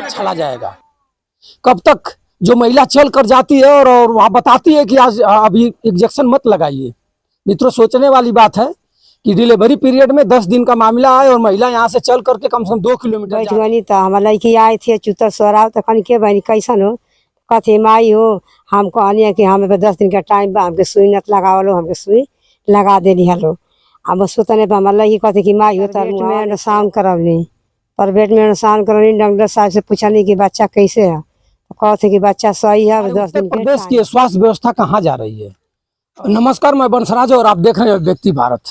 चला जाएगा कब तक? जो महिला चल कर जाती है और वहाँ बताती है कि आज अभी इंजेक्शन मत लगाइए। मित्रों, सोचने वाली बात है कि डिलीवरी पीरियड में 10 दिन का मामला है और महिला यहाँ से चल करके कम से कम 2 किलोमीटर तो हमारे लड़की आई थी चुतर सोरा तो कहनी के बहनी कैसन हो, कथी माई हो, हम कहनी कि हमें 10 दिन का टाइम बा, हमके सुई नत लगावलो, हमके सुई लगा देनी हलो। अब सुतने पर हमारे लड़की कहती कि माई हो तर में अल्ट्रासाउंड करवनी, प्राइवेट में अल्ट्रासाउंड करवनी। डॉक्टर साहब से पूछनी कि बच्चा कैसे है, तो कहते कि बच्चा सही है। 10 दिन प्रदेश की स्वास्थ्य व्यवस्था कहाँ जा रही है? नमस्कार, मैं बंसराज और आप देख रहे हैं व्यक्ति भारत।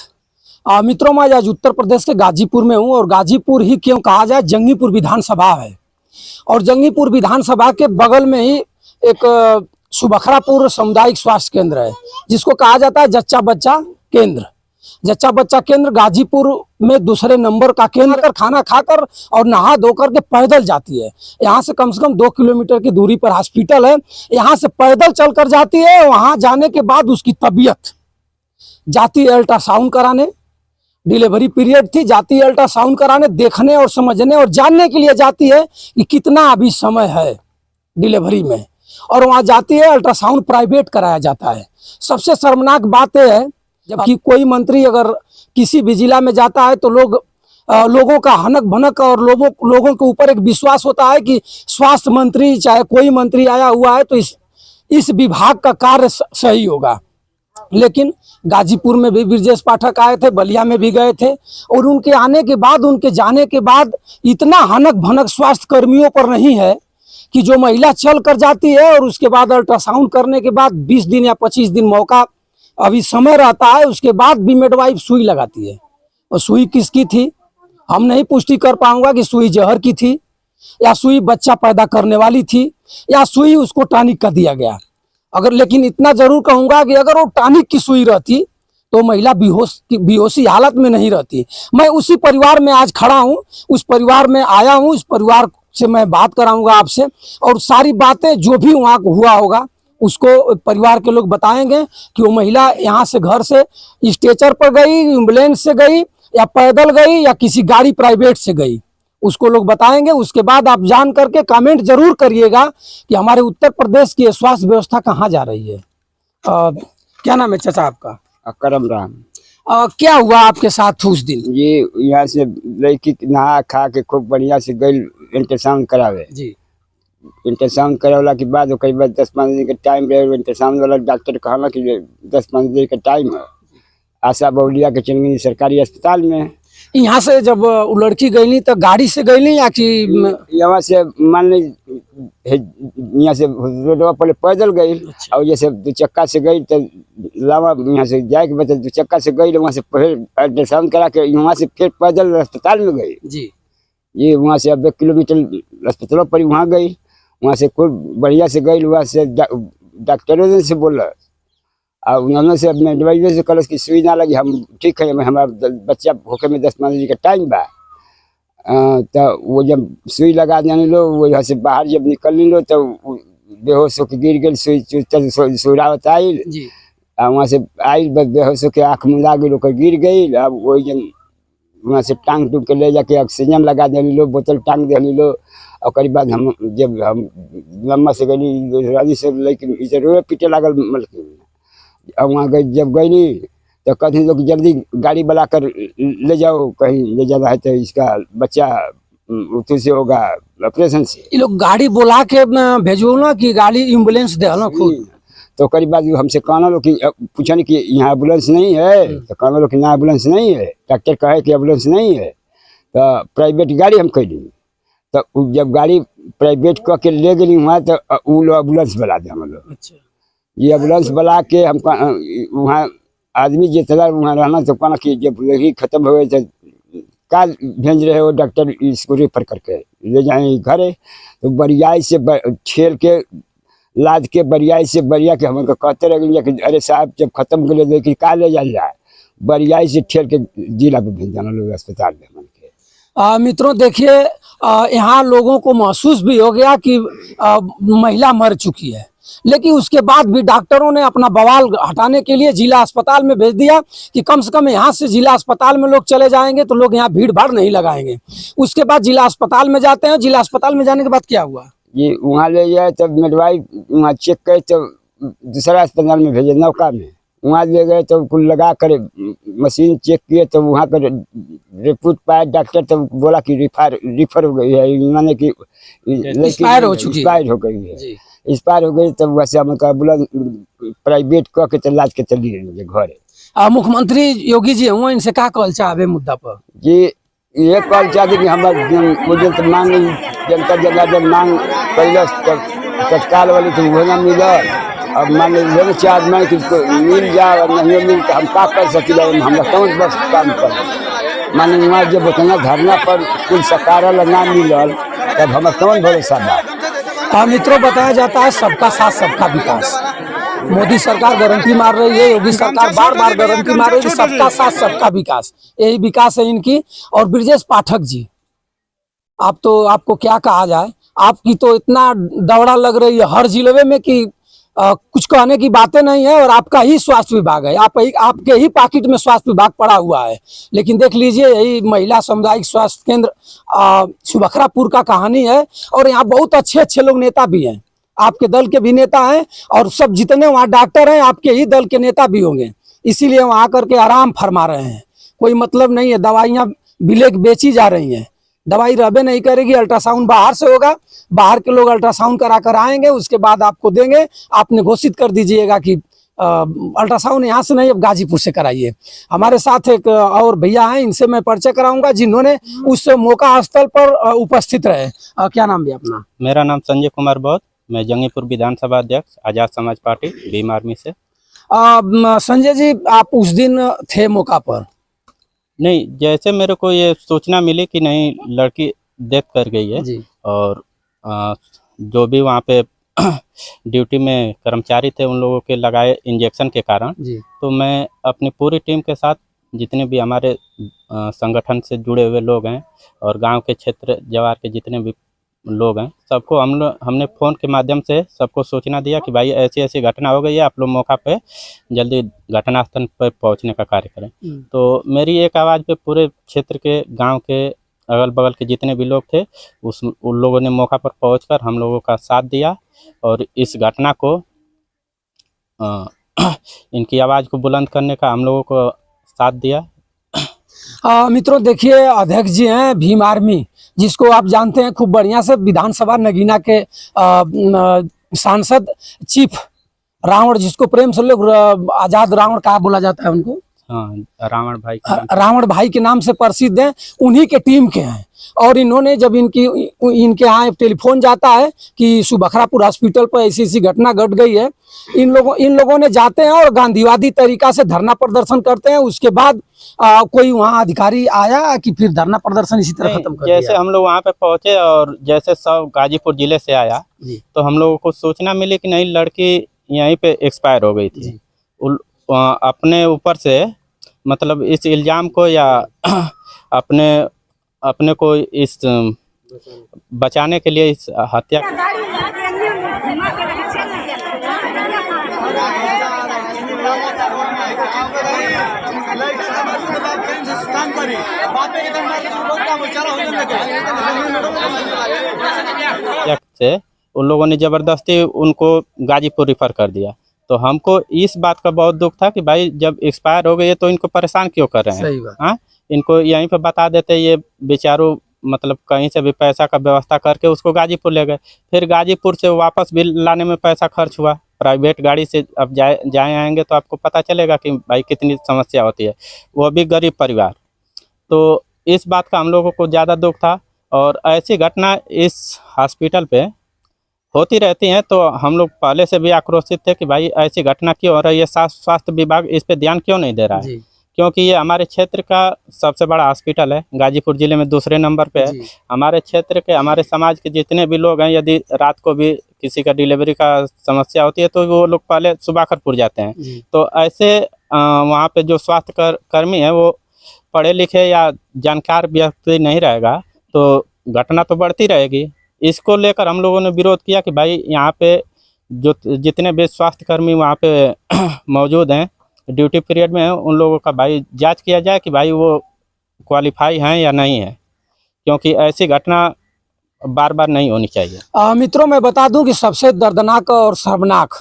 मित्रों, मैं आज उत्तर प्रदेश के गाजीपुर में हूँ और गाजीपुर ही क्यों कहा जाए, जंगीपुर विधानसभा है और जंगीपुर विधानसभा के बगल में ही एक सुबखरापुर सामुदायिक स्वास्थ्य केंद्र है जिसको कहा जाता है जच्चा बच्चा केंद्र। जच्चा बच्चा केंद्र गाजीपुर में दूसरे नंबर का केंद्र। खाना खाकर और नहा धोकर के पैदल जाती है। यहाँ से कम 2 किलोमीटर की दूरी पर हॉस्पिटल है, यहाँ से पैदल चलकर जाती है। वहाँ जाने के बाद उसकी तबीयत, जाती है अल्ट्रासाउंड कराने, डिलीवरी पीरियड थी, जाती है अल्ट्रासाउंड कराने, देखने और समझने और जानने के लिए जाती है कि कितना अभी समय है डिलीवरी में, और वहाँ जाती है अल्ट्रासाउंड प्राइवेट कराया जाता है। सबसे शर्मनाक बात यह है, जबकि कोई मंत्री अगर किसी भी जिला में जाता है तो लोगों का हनक भनक और लोगों के ऊपर एक विश्वास होता है कि स्वास्थ्य मंत्री चाहे कोई मंत्री आया हुआ है तो इस विभाग का कार्य सही होगा। लेकिन गाजीपुर में भी ब्रजेश पाठक आए थे, बलिया में भी गए थे और उनके आने के बाद, उनके जाने के बाद इतना हनक भनक स्वास्थ्य कर्मियों पर नहीं है कि जो महिला चल कर जाती है और उसके बाद अल्ट्रासाउंड करने के बाद 20 दिन या 25 दिन मौका अभी समय रहता है, उसके बाद भी मिडवाइफ सुई लगाती है। और सुई किसकी थी हम नहीं पुष्टि कर पाऊंगा कि सुई जहर की थी या सुई बच्चा पैदा करने वाली थी या सुई उसको टॉनिक का दिया गया। लेकिन इतना जरूर कहूंगा कि अगर वो टॉनिक की सुई रहती तो महिला बेहोशी हालत में नहीं रहती। मैं उसी परिवार में आज खड़ा हूँ, उस परिवार में आया हूँ, इस परिवार से मैं बात कराऊंगा आपसे और सारी बातें जो भी वहाँ हुआ होगा उसको परिवार के लोग बताएंगे कि वो महिला यहाँ से घर से स्ट्रेचर पर गई, एम्बुलेंस से गई या पैदल गई या किसी गाड़ी प्राइवेट से गई, उसको लोग बताएंगे। उसके बाद आप जान करके कमेंट जरूर करिएगा कि हमारे उत्तर प्रदेश की स्वास्थ्य व्यवस्था कहाँ जा रही है। क्या नाम है चाचा आपका? करम राम। क्या हुआ आपके साथ उस दिन? ये यहाँ से लड़की नहा खा के खूब बढ़िया से गई अल्ट्रासाउंड करावे जी। अल्ट्रासाउंड करावला के बाद 10-15 दिन का टाइम रहे। अल्ट्रासाउंड वाला डॉक्टर कहला कि 10-15 दिन का टाइम है। आशा बहुलिया के चल गई सरकारी अस्पताल में। यहाँ से जब वो लड़की गई तो गाड़ी से गई या कि यहाँ से मान ली यहाँ से रोडवा पर पैदल गई और जैसे 2 चक्का से गई तो लावा यहाँ से जाए के बाद 2 चक्का से गई, वहाँ से फिर अल्ट्रासाउंड करा के वहाँ से फिर पैदल अस्पताल में गई जी। ये वहाँ से अब 1 किलोमीटर अस्पतालों पर वहाँ गई, वहाँ से खूब बढ़िया से गई। वहाँ से डॉक्टरों से बोला और उन्होंने से मिडवाइफ से कल की सुई ना लगी, हम ठीक है, हमारा बच्चा होके में 10-15 दिन का टाइम बा। तो वो जब सुई लगा देने लो, वो यहाँ से बाहर जब निकल लो तो बेहोश होकर गिर गई। सुई सुरावत आई, वहाँ से आई बेहोश होकर आँख मुला गई, होकर गिर गई। अब वही जब वहाँ से टांग टूट के ले जाके ऑक्सीजन लगा देने लो, बोतल टांग देने लो। और बाद हम जब हम लम्बा से गई से लेकिन रोए पीटे लागल मलकिन। अब वहाँ गई, जब गई नहीं तो कहते लोग जल्दी गाड़ी बुला कर ले जाओ, कहीं ले जाना है तो इसका बच्चा उठू से होगा ऑपरेशन से। ये लोग गाड़ी बुला के भेजो ना कि गाड़ी एम्बुलेंस दे ना खुद। तो करीब बाद हमसे कहना लो कि पूछा कि यहाँ एम्बुलेंस नहीं है, तो कहना लो कि यहाँ एम्बुलेंस नहीं है। डॉक्टर कहे कि एम्बुलेंस नहीं है तो प्राइवेट गाड़ी हम कैली। तो जब गाड़ी प्राइवेट कह के ले गई वहाँ तो वो लोग एम्बुलेंस बुला दे हम लोग। अच्छा। ये एम्बुलेंस बुला के हम वहाँ आदमी जितना वहाँ रहना तो कहना कि जब लड़की खत्म हो गई तो का भेज रहे हो डॉक्टर इसको रेफर करके ले जाए घरे। तो बरियाई से छेल के लाद के बरियाई से बरिया के हमको कहते रह कि अरे साहब जब खत्म कर ले कि का ले जाए, बरियाई से ठेल के जिला पे भेज जाना लोग अस्पताल में। मित्रों देखिए, यहाँ लोगों को महसूस भी हो गया कि महिला मर चुकी है। लेकिन उसके बाद भी डॉक्टरों ने अपना बवाल हटाने के लिए जिला अस्पताल में भेज दिया कि कम से कम यहाँ से जिला अस्पताल में लोग चले जाएंगे तो लोग यहाँ भीड़ भाड़ नहीं लगाएंगे। उसके बाद जिला अस्पताल में जाते हैं, जिला अस्पताल में जाने के बाद क्या हुआ? ये वहाँ ले जाए तब मिडवाइफ वहाँ चेक करे तो दूसरा अस्पताल में भेजे, नौका में। वहाँ ले गए तो कुल लगा कर मशीन चेक किए तो वहाँ पर रिपोर्ट पाया डॉक्टर, तो बोला कि रिफर हो गई है, माने कि एक्सपायर हो चुकी है। एक्सपायर हो गई है। जी। एक्सपायर हो गई तब वैसे हम एम्बुलेंस प्राइवेट कह के लाद के चली गई घर। मुख्यमंत्री योगी जी हुआ, इनसे क्या कहल चाहे मुद्दा पर? जी ये कहल चाहते कि हमारे मांग जनता जनार्दन मांग कैलस तत्काल वाली तो वो ना मिला। अब मान लीजिए चार मैं कि मिल जाए और नहीं मिल तो हम का कर सकिला, हम कौन बस काम कर। मान लीजिए जब उतना धरना पर कुल सकारा ना मिलल तब हम कौन भरोसा बा। मित्रों, बताया जाता है सबका साथ सबका विकास। मोदी सरकार गारंटी मार रही है, योगी सरकार बार बार गारंटी मार रही है, सबका साथ सबका विकास, यही विकास है इनकी। और ब्रजेश पाठक जी, आप तो, आपको क्या कहा जाए, आपकी तो इतना दौड़ा लग रही है हर जिले में कि कुछ कहने की बातें नहीं है। और आपका ही स्वास्थ्य विभाग है, आपके ही पॉकेट में स्वास्थ्य विभाग पड़ा हुआ है। लेकिन देख लीजिए, यही महिला सामुदायिक स्वास्थ्य केंद्र सुबखरापुर का कहानी है। और यहाँ बहुत अच्छे अच्छे लोग नेता भी हैं, आपके दल के भी नेता हैं, और सब जितने वहाँ डॉक्टर हैं आपके ही दल के नेता भी होंगे। इसीलिए वहाँ आकर के आराम फरमा रहे हैं, कोई मतलब नहीं है। दवाइयाँ बिलेक बेची जा रही हैं, दवाई रहबे नहीं करेगी। अल्ट्रासाउंड बाहर से होगा, बाहर के लोग अल्ट्रासाउंड करा कर आएंगे, उसके बाद आपको देंगे। आपने घोषित कर दीजिएगा कि अल्ट्रासाउंड यहाँ से नहीं, अब गाजीपुर से कराइए। हमारे साथ एक और भैया हैं, इनसे मैं परिचय कराऊंगा, जिन्होंने उस मौका स्थल पर उपस्थित रहे। क्या नाम भी अपना? मेरा नाम संजय कुमार बौद्ध, मैं जंगीपुर विधानसभा अध्यक्ष आजाद समाज पार्टी भीम आर्मी से। संजय जी, आप उस दिन थे मौका पर? नहीं, जैसे मेरे को ये सूचना मिली कि नहीं लड़की डेथ कर गई है जी। और जो भी वहाँ पे ड्यूटी में कर्मचारी थे उन लोगों के लगाए इंजेक्शन के कारण जी। तो मैं अपनी पूरी टीम के साथ, जितने भी हमारे संगठन से जुड़े हुए लोग हैं और गांव के क्षेत्र जवार के जितने भी लोग हैं, सबको हमने फ़ोन के माध्यम से सबको सूचना दिया कि भाई ऐसी ऐसी घटना हो गई है, आप लोग मौका पे जल्दी घटनास्थल पर पहुंचने का कार्य करें। तो मेरी एक आवाज़ पे पूरे क्षेत्र के गांव के अगल बगल के जितने भी लोग थे उन लोगों ने मौका पर पहुंचकर हम लोगों का साथ दिया और इस घटना को इनकी आवाज़ को बुलंद करने का हम लोगों को साथ दिया। मित्रों, देखिए, अध्यक्ष जी हैं भीम आर्मी, जिसको आप जानते हैं खूब बढ़िया से, विधानसभा नगीना के सांसद चीफ रावण, जिसको प्रेम से लोग आजाद रावण कहा बोला जाता है उनको। हाँ, रावण भाई के नाम से प्रसिद्ध हैं, उन्हीं के टीम के हैं। और इन्होंने जब इनके यहाँ टेलीफोन जाता है कि सुबखरापुर हॉस्पिटल पर ऐसी ऐसी घटना घट गई है, इन लोगों ने जाते हैं और गांधीवादी तरीका से धरना प्रदर्शन करते हैं। उसके बाद कोई वहाँ अधिकारी आया कि फिर धरना प्रदर्शन इसी तरह खत्म कर दिया? जैसे हम लोग वहाँ पे पहुँचे और जैसे सब गाजीपुर जिले से आया तो हम लोगों को सूचना मिली कि नहीं लड़की यहीं पे एक्सपायर हो गई थी। अपने ऊपर से मतलब इस इल्ज़ाम को या अपने को इस बचाने के लिए इस हत्या से उन लोगों ने ज़बरदस्ती उनको गाजीपुर रिफ़र कर दिया। तो हमको इस बात का बहुत दुख था कि भाई जब एक्सपायर हो गई है तो इनको परेशान क्यों कर रहे हैं। हाँ, इनको यहीं पे बता देते, ये बेचारों मतलब कहीं से भी पैसा का व्यवस्था करके उसको गाजीपुर ले गए। फिर गाजीपुर से वापस भी लाने में पैसा खर्च हुआ, प्राइवेट गाड़ी से अब जाए आएंगे तो आपको पता चलेगा कि भाई कितनी समस्या होती है, वो भी गरीब परिवार। तो इस बात का हम लोगों को ज़्यादा दुख था और ऐसी घटना इस हॉस्पिटल पे होती रहती हैं। तो हम लोग पहले से भी आक्रोशित थे कि भाई ऐसी घटना क्यों हो रही है, स्वास्थ्य विभाग इस पे ध्यान क्यों नहीं दे रहा है, क्योंकि ये हमारे क्षेत्र का सबसे बड़ा हॉस्पिटल है, गाजीपुर जिले में दूसरे नंबर पे है। हमारे क्षेत्र के, हमारे समाज के जितने भी लोग हैं, यदि रात को भी किसी का डिलीवरी का समस्या होती है तो वो लोग पहले सुबखरपुर जाते हैं। तो ऐसे वहाँ पे जो स्वास्थ्य कर्मी है वो पढ़े लिखे या जानकार व्यक्ति नहीं रहेगा तो घटना तो बढ़ती रहेगी। इसको लेकर हम लोगों ने विरोध किया कि भाई यहाँ पे जो जितने भी स्वास्थ्यकर्मी वहाँ पे मौजूद हैं, ड्यूटी पीरियड में हैं, उन लोगों का भाई जांच किया जाए कि भाई वो क्वालिफाई हैं या नहीं है, क्योंकि ऐसी घटना बार बार नहीं होनी चाहिए। मित्रों, मैं बता दूं कि सबसे दर्दनाक और शर्मनाक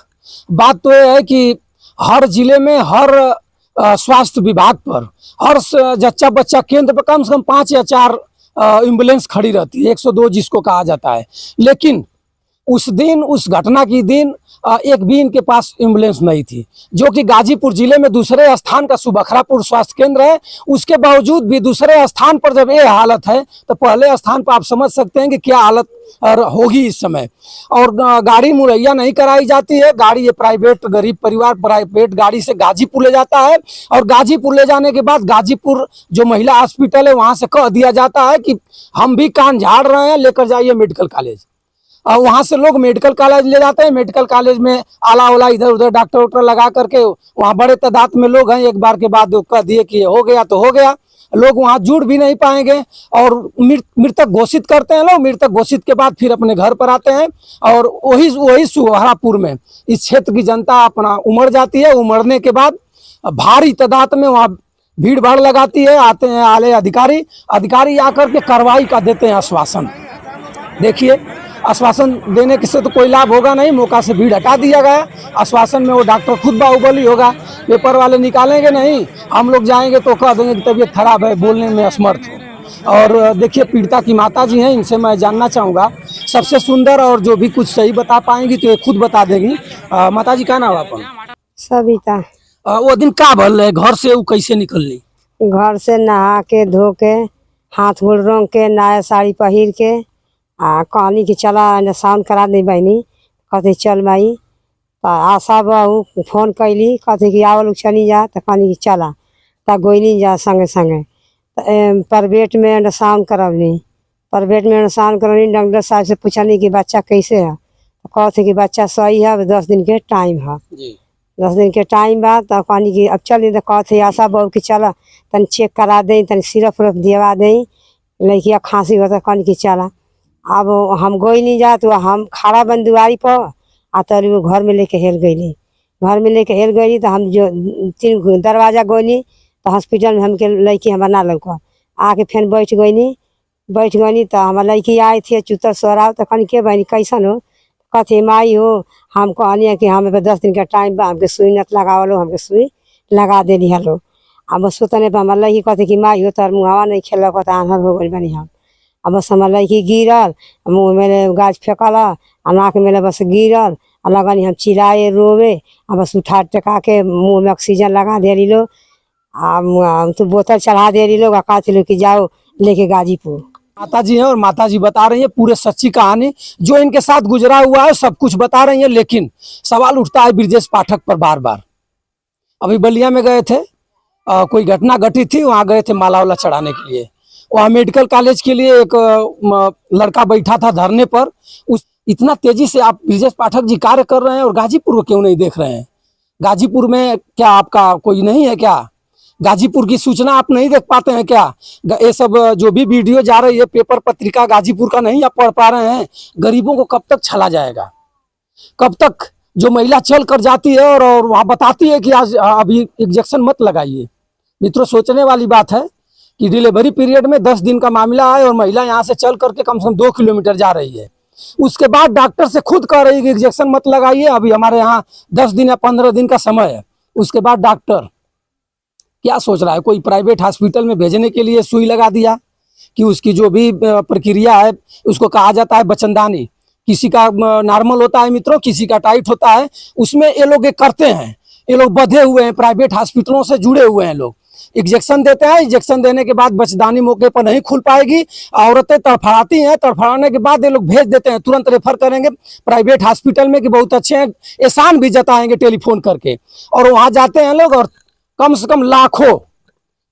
बात तो ये है कि हर जिले में हर स्वास्थ्य विभाग पर हर जच्चा बच्चा केंद्र पर कम से कम 5 या 4 एम्बुलेंस खड़ी रहती है, 102 जिसको कहा जाता है। लेकिन उस दिन, उस घटना की दिन एक भी इनके पास एम्बुलेंस नहीं थी, जो कि गाजीपुर जिले में दूसरे स्थान का सुबखरापुर स्वास्थ्य केंद्र है। उसके बावजूद भी दूसरे स्थान पर जब ये हालत है तो पहले स्थान पर आप समझ सकते हैं कि क्या हालत होगी इस समय। और गाड़ी मुहैया नहीं कराई जाती है। गाड़ी ये प्राइवेट, गरीब परिवार प्राइवेट गाड़ी से गाजीपुर ले जाता है, और गाजीपुर ले जाने के बाद गाजीपुर जो महिला हॉस्पिटल है वहाँ से कह दिया जाता है कि हम भी कान झाड़ रहे हैं, लेकर जाइए मेडिकल कॉलेज। और वहाँ से लोग मेडिकल कॉलेज ले जाते हैं। मेडिकल कॉलेज में आला उला इधर उधर डॉक्टर वॉक्टर लगा करके वहाँ बड़े तादाद में लोग हैं, एक बार के बाद कह दिए कि हो गया तो हो गया। लोग वहाँ जुड़ भी नहीं पाएंगे और मृतक घोषित करते हैं लोग। मृतक घोषित के बाद फिर अपने घर पर आते हैं, और वही सुबखरापुर में इस क्षेत्र की जनता अपना उमड़ जाती है। उमड़ने के बाद भारी तादाद में वहाँ भीड़ भाड़ लगाती है। आते हैं आले अधिकारी आकर के कार्रवाई का देते हैं आश्वासन। देखिए, आश्वासन देने से तो कोई लाभ होगा नहीं, मौका से भीड़ हटा दिया गया। आश्वासन में वो डॉक्टर खुद बाहुबली होगा, पेपर वाले निकालेंगे नहीं। हम लोग जाएंगे तो कह देंगे कि तबीयत खराब है, बोलने में असमर्थ हो। और देखिए, पीड़िता की माता जी हैं, इनसे मैं जानना चाहूँगा सबसे सुंदर, और जो भी कुछ सही बता पाएंगी तो ये खुद बता देगी। माता जी, क्या नाम अपन? सविता। वो दिन का भल है, घर से वो कैसे निकलनी? घर से नहा के धो के हाथ गोड़ रंग के नया साड़ी पहिर के कहनी कि चला नशान करा दे बहनी। कहते चल भाई। तो आशा बहू फोन कैली, कहते कि आओ लोग चली जा। तो कहनी कि चला। तो गोइली जा संगे संगे। प्राइवेट में नशान करवनी। प्राइवेट में नशान करवनी। डॉक्टर साहब से पूछनी कि बच्चा कैसे है। तो कहते कि बच्चा सही है, 10 दिन के टाइम है। 10 दिन के टाइम बाद तो कहनी कि अब चल। तो कहते आशा बहू कि चला तन चेक करा दें, तन सिरप उरप दिवा दें, लड़किया खांसी होता। कहनी कि चला। अब हम गोई नहीं जा, तो हम खड़ा बन दुआरी पर आ तरी वो घर में लेके हेल गईली। घर में लेके हेल गईली तो हम जो 3 दरवाजा गोइनी तो हॉस्पिटल में हमके लड़की हम बना लौका आके फिर बैठ गईनी। तो हमारे लड़की आए थे चुतर सोराव। तो कहनी के बहनी कैसन हो? कहते माई हो, हम कहनी कि हमें 10 दिन का टाइम बा, हमके सुई नत लगावलो, हमके सुई लगा देली हलो। अब बस सुतने पर हमारे लड़की कहते कि माई हो तोर मुँहवा नहीं खेल कहता आन्हर हो गई बनी हम। अब बस हमारे लड़की गिरल, मुँह में गाज फेंकल, नाक में बस गिरल, लगनी हम चिल्लाए रोवे। अब बस उठा टका के मुँह में ऑक्सीजन लगा दे रही लोग, तो बोतल चढ़ा दे रही लोग। कहते लोग कि जाओ लेके गाजीपुर। माता जी हैं और माता जी बता रही है पूरे सच्ची कहानी जो इनके साथ गुजरा हुआ है, सब कुछ बता रही है। लेकिन सवाल उठता है ब्रिजेश पाठक पर बार बार। अभी बलिया में गए थे, कोई घटना घटी थी, वहाँ गए थे माला वाला चढ़ाने के लिए। वहाँ मेडिकल कॉलेज के लिए एक लड़का बैठा था धरने पर। उस इतना तेजी से आप ब्रिजेश पाठक जी कार्य कर रहे हैं और गाजीपुर को क्यों नहीं देख रहे हैं? गाजीपुर में क्या आपका कोई नहीं है क्या? गाजीपुर की सूचना आप नहीं देख पाते हैं क्या? ये सब जो भी वीडियो जा रही है पेपर पत्रिका गाजीपुर का नहीं आप पढ़ पा रहे हैं? गरीबों को कब तक छला जाएगा? कब तक जो महिला चल कर जाती है और वहाँ बताती है कि आज अभी इंजेक्शन मत लगाइए। मित्रों, सोचने वाली बात है कि डिलीवरी पीरियड में 10 दिन का मामला है और महिला यहाँ से चल करके कम से कम 2 किलोमीटर जा रही है। उसके बाद डॉक्टर से खुद कह रही है कि इंजेक्शन मत लगाइए, अभी हमारे यहाँ 10 दिन या 15 दिन का समय है। उसके बाद डॉक्टर क्या सोच रहा है? कोई प्राइवेट हॉस्पिटल में भेजने के लिए सुई लगा दिया कि उसकी जो भी प्रक्रिया है उसको कहा जाता है बचनदानी। किसी का नॉर्मल होता है मित्रों, किसी का टाइट होता है। उसमें ये लोग करते हैं, ये लोग बंधे हुए हैं, प्राइवेट हॉस्पिटलों से जुड़े हुए हैं लोग। इंजेक्शन देते हैं, इंजेक्शन देने के बाद बचदानी मौके पर नहीं खुल पाएगी, औरतें तड़फड़ाती हैं, तड़फड़ाने के बाद ये लोग भेज देते हैं, तुरंत रेफर करेंगे प्राइवेट हॉस्पिटल में कि बहुत अच्छे हैं, एहसान भी जताएंगे टेलीफोन करके। और वहाँ जाते हैं लोग और कम से कम लाखों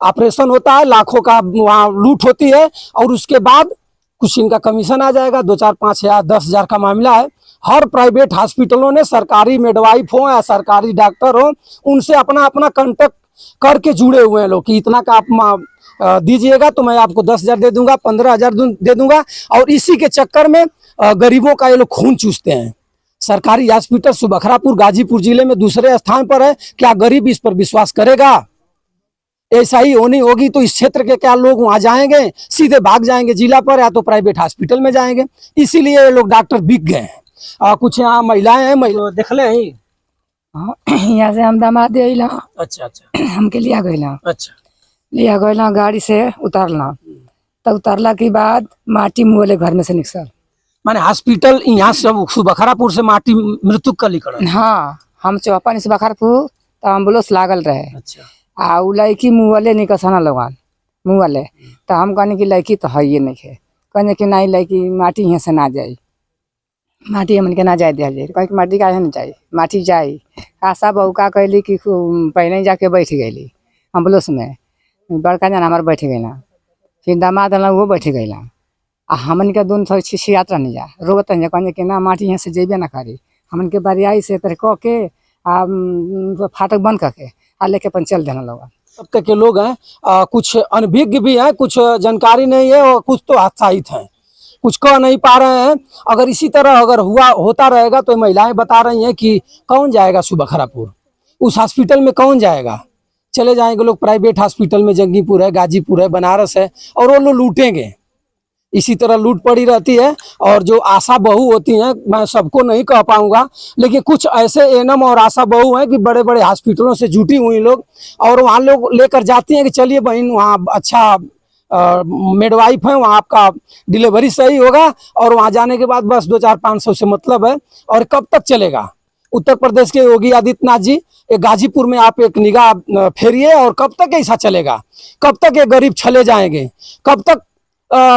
ऑपरेशन होता है, लाखों का वहाँ लूट होती है। और उसके बाद कुछ इनका कमीशन आ जाएगा, 2, 4, 5 या 10 हज़ार का मामला है। हर प्राइवेट हॉस्पिटलों ने सरकारी मिडवाइफ हो या सरकारी डॉक्टर हो, उनसे अपना अपना कांटेक्ट करके जुड़े हुए हैं लोग कि इतना का आप दीजिएगा तो मैं आपको 10,000 दे दूंगा, 15,000 दे दूंगा। और इसी के चक्कर में गरीबों का ये लोग खून चूसते हैं। सरकारी हॉस्पिटल सुबखरापुर गाजीपुर जिले में दूसरे स्थान पर है। क्या गरीब इस पर विश्वास करेगा? ऐसा ही होनी होगी तो इस क्षेत्र के क्या लोग वहां जाएंगे, सीधे भाग जाएंगे जिला पर या तो प्राइवेट हॉस्पिटल में जाएंगे। इसीलिए ये लोग डॉक्टर बिक गए हैं। कुछ यहाँ महिलाएं हैं, महिला देख ले ही। हाँ, यहाँ से हम दामाद अला। अच्छा अच्छा हमके लिया गया। अच्छा लिया गया गाड़ी से उतारला, तब उतारला के बाद माटी मुँह घर में से निकल। माने हॉस्पिटल यहाँ से सुबखरापुर से माटी मृत्यु का निकल। हाँ, हम चौपन से बखरपुर तो एम्बुलेंस लागल रहे। अच्छा आ उ लड़की मुँह वाले निकसना लोगन मुँह वाले, तो हम कहने की लड़की तो है ये नहीं है। कहने की नहीं लड़की माटी यहाँ से ना जाए, माटी हमन के ना जाए दिया जाए। कहीं माटी का नहीं जाए, माटी जाए। आशा बहू का कहली कि पहले जाके बैठ गई एम्बुलेंस में, बड़का जना हमारे बैठ गई। फिर दामाद वो बैठ गई। आ हमन के दोनों थोड़ी छिछियात नहीं जा रोत जा, कहने कि ना माटी यहाँ से जेबे ना करी। हमन के बारियाई से तरह कह के आ फाटक बंद करके आ लेके अपन चल देना लोग। अब तक के लोग हैं, कुछ अनभिज्ञ भी हैं, कुछ जानकारी नहीं है और कुछ तो उत्साहित हैं, कुछ कह नहीं पा रहे हैं। अगर इसी तरह अगर होता रहेगा तो महिलाएं बता रही हैं कि कौन जाएगा सुबखरापुर, उस हॉस्पिटल में कौन जाएगा। चले जाएंगे लोग प्राइवेट हॉस्पिटल में, जंगीपुर है, गाजीपुर है, बनारस है, और वो लोग लूटेंगे। इसी तरह लूट पड़ी रहती है। और जो आशा बहू होती हैं, मैं सबको नहीं कह पाऊंगा, लेकिन कुछ ऐसे एनम और आशा बहू हैं कि बड़े बड़े हॉस्पिटलों से जुटी हुई लोग, और वहाँ लोग लेकर जाती हैं कि चलिए बहन वहाँ अच्छा मिडवाइफ है, वहाँ आपका डिलीवरी सही होगा। और वहाँ जाने के बाद बस 2-4-500 से मतलब है। और कब तक चलेगा? उत्तर प्रदेश के योगी आदित्यनाथ जी, एक गाजीपुर में आप एक निगाह फेरिए, और कब तक ऐसा चलेगा? कब तक ये गरीब चले जाएंगे? कब तक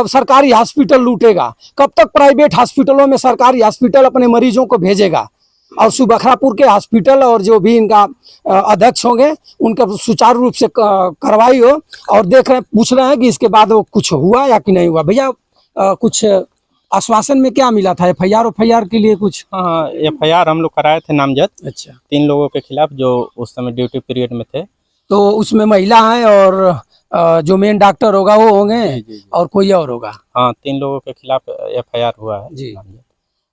सरकारी हॉस्पिटल लूटेगा? कब तक प्राइवेट हॉस्पिटलों में सरकारी हॉस्पिटल अपने मरीजों को भेजेगा? और सुबखरापुर के हॉस्पिटल और जो भी इनका अध्यक्ष होंगे उनका सुचारू रूप से कार्रवाई हो। और पूछ रहे हैं कि इसके बाद वो कुछ हुआ या कि नहीं हुआ। भैया कुछ आश्वासन में क्या मिला था? एफआईआर के लिए कुछ? हाँ, एफआईआर हम लोग कराए थे नामजद। अच्छा, 3 लोगों के खिलाफ जो उस समय ड्यूटी पीरियड में थे। तो उसमें महिला है और जो मेन डॉक्टर होगा वो होंगे। जी। और कोई और होगा? हाँ, 3 लोगों के खिलाफ एफआईआर हुआ है जी।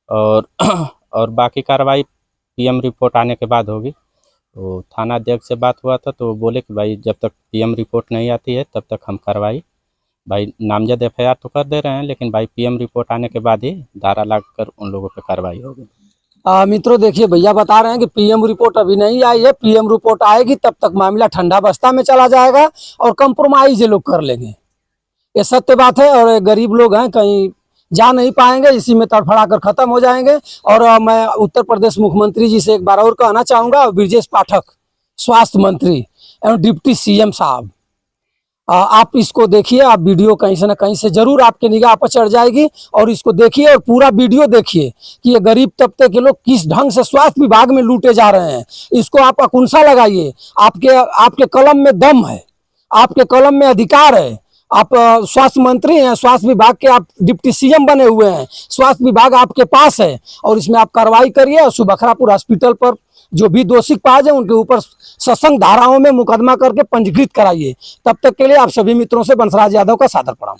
और बाकी कार्रवाई पीएम रिपोर्ट आने के बाद होगी। तो थाना अध्यक्ष से बात हुआ था तो वो बोले कि भाई जब तक पीएम रिपोर्ट नहीं आती है तब तक हम कार्रवाई, भाई नामजद एफआईआर तो कर दे रहे हैं, लेकिन भाई पीएम रिपोर्ट आने के बाद ही धारा लगाकर उन लोगों पे कार्रवाई होगी। मित्रों देखिए, भैया बता रहे हैं कि पीएम रिपोर्ट अभी नहीं आई है। पीएम रिपोर्ट आएगी तब तक मामला ठंडा बस्ता में चला जाएगा और कंप्रोमाइज ये लोग कर लेंगे। ये सत्य बात है। और गरीब लोग हैं, कहीं जा नहीं पाएंगे, इसी में तड़फड़ा कर खत्म हो जाएंगे। और मैं उत्तर प्रदेश मुख्यमंत्री जी से एक बार और कहना चाहूँगा, ब्रजेश पाठक स्वास्थ्य मंत्री एवं डिप्टी सीएम साहब, आप इसको देखिए। आप वीडियो कहीं से न कहीं से जरूर आपके निगाह पर चढ़ जाएगी, और इसको देखिए और पूरा वीडियो देखिए कि ये गरीब तबके के लोग किस ढंग से स्वास्थ्य विभाग में लूटे जा रहे हैं। इसको आप अकुंसा लगाइए। आपके कलम में दम है, आपके कलम में अधिकार है। आप स्वास्थ्य मंत्री हैं, स्वास्थ्य विभाग के आप डिप्टी सीएम बने हुए हैं, स्वास्थ्य विभाग आपके पास है, और इसमें आप कार्रवाई करिए। और सुबखरापुर हॉस्पिटल पर जो भी दोषी पाए जाए उनके ऊपर सशंक धाराओं में मुकदमा करके पंजीकृत कराइए। तब तक के लिए आप सभी मित्रों से बंसराज यादव का सादर प्रणाम।